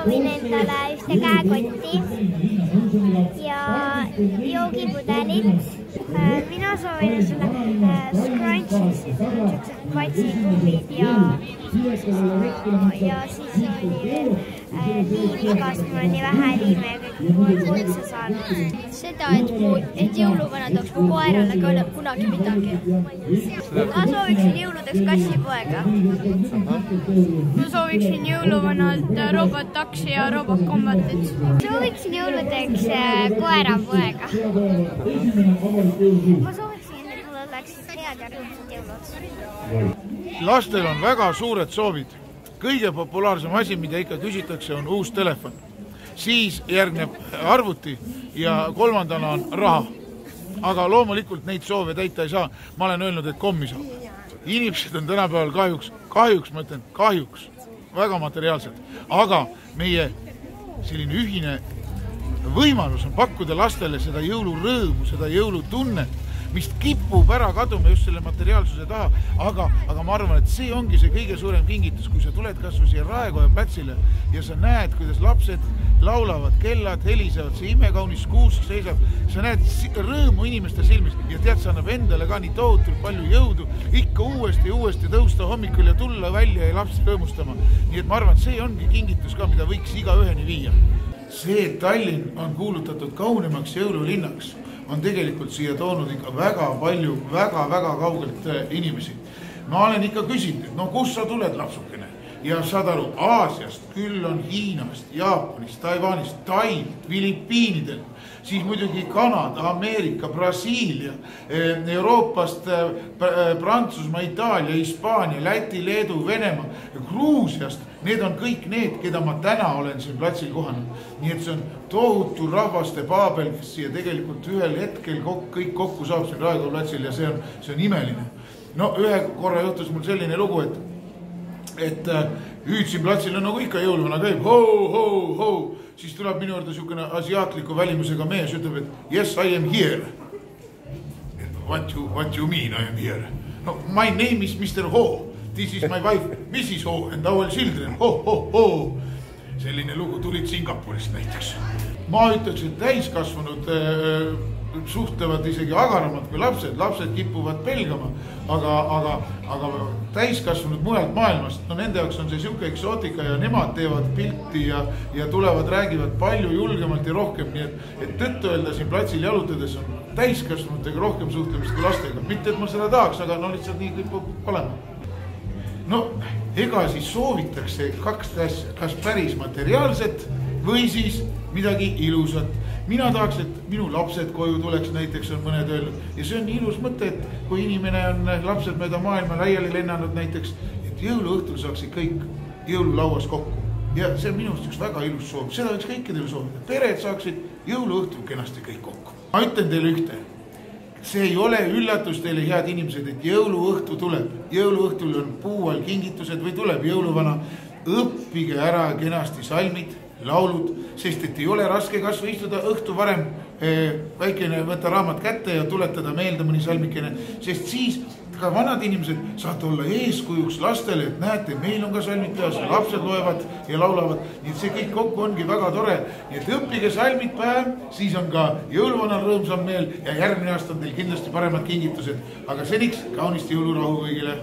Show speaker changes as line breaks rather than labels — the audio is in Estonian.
soovin endale ühte käekotti ja joogipudelit. Mina soovin seda scrunchies, niisugused patsikumbid ja siis oli veel liimikast, mul on nii vähe liime ja kõik otsa saanud.
Seda, et jõuluvana tooks mu koerale kunagi midagi.
Ma sooviksin jõuludeks kassipoega.
Ma sooviksin jõuluvanalt robottaksi ja robotkombatit.
Sooviksin jõuludeks koerapoega. Ma sooviksin, et mul oleksid head ja rõõmsad jõulud.
Lastel on väga suured soovid. Kõige populaarsem asi, mida ikka küsitakse, on uus telefon. Siis järgneb arvuti ja kolmandana on raha. Aga loomulikult neid soove täita ei saa. Ma olen öelnud, et kommi saab. Inimesed on tänapäeval kahjuks, ma ütlen kahjuks, väga materiaalsed. Aga meie selline ühine võimalus on pakkuda lastele seda jõulurõõmu, seda jõulutunnet, mis kipub ära kaduma just selle materiaalsuse taha, aga ma arvan, et see ongi see kõige suurem kingitus, kui sa tuled kasvõi siia Raekoja platsile ja sa näed, kuidas lapsed laulavad, kellad helisevad, see imekaunis kuusk seisab, sa näed rõõmu inimeste silmis ja tead, sa annab endale ka nii tohutult palju jõudu, ikka uuesti tõusta hommikul ja tulla välja ja lapsi rõõmustama. Nii et ma arvan, et see ongi kingitus ka, mida võiks iga üheni viia. See, et Tallinn on kuulutatud kaunemaks jõululinnaks, on tegelikult siia toonud ikka väga palju, väga kaugelt inimesi. Ma olen ikka küsinud, et no kus sa tuled lapsukene? Ja saad aru, Aasiast, küll on Hiinast, Jaapanist, Taiwanist, Tailt, Filipiinidel, siis muidugi Kanada, Ameerika, Brasiilia, Euroopast, Prantsusmaa, Itaalia, Hispaania, Läti, Leedu, Venemaa, Gruusiast. Need on kõik need, keda ma täna olen siin platsil kohanud. Nii et see on tohutu rahvaste paabel, kes siia tegelikult ühel hetkel kõik kokku saab siin Raekoja platsil ja see on imeline. No ühe korra juhtus mul selline lugu, et siin platsil on nagu ikka jõuluvana käib, ho, siis tuleb minu juurde niisugune asiaatliku välimusega mees, ütleb, et yes, I am here. What you mean I am here? No, my name is Mr. Ho. This is my wife, Mrs. Ho, and our children, ho. Selline lugu tulid Singapurist näiteks. Ma ütleks, et täiskasvanud suhtlevad isegi agaramad kui lapsed. Lapsed kipuvad pelgama, aga täiskasvanud mujalt maailmast, no nende jaoks on see siuke eksootika ja nemad teevad pilti ja tulevad, räägivad palju julgemalt ja rohkem. Nii et tõttu öelda siin platsil jalutades on täiskasvanutega rohkem suhtlemist kui lastega. Mitte, et ma seda tahaks, aga no lihtsalt nii kipub olema. No, ega siis soovitakse kaks asja, kas päris materiaalset või siis midagi ilusat. Mina tahaks, et minu lapsed koju tuleks, näiteks on mõned öelnud. Ja see on ilus mõte, et kui inimene on lapsed mööda maailma laiali lennanud näiteks, et jõuluõhtul saaksid kõik jõululauas kokku. Ja see on minust üks väga ilus soov. Seda võiks kõikidele soovida. Pered saaksid jõuluõhtul kenasti kõik kokku. Ma ütlen teile ühte. See ei ole üllatus teile, head inimesed, et jõuluõhtu tuleb. Jõuluõhtul on puu all kingitused või tuleb jõuluvana. Õppige ära kenasti salmid, laulud, sest et ei ole raske kasvu istuda õhtu varem väikene võtta raamat kätte ja tuletada meelde mõni salmikene, sest siis ka vanad inimesed saate olla eeskujuks lastele, et näete, meil on ka salmid peas, lapsed loevad ja laulavad, nii et see kõik kokku ongi väga tore, nii et õppige salmid päev, siis on ka jõuluvanal rõõmsam meel ja järgmine aasta on teil kindlasti paremad kingitused, aga seniks kaunist jõulurahu kõigile.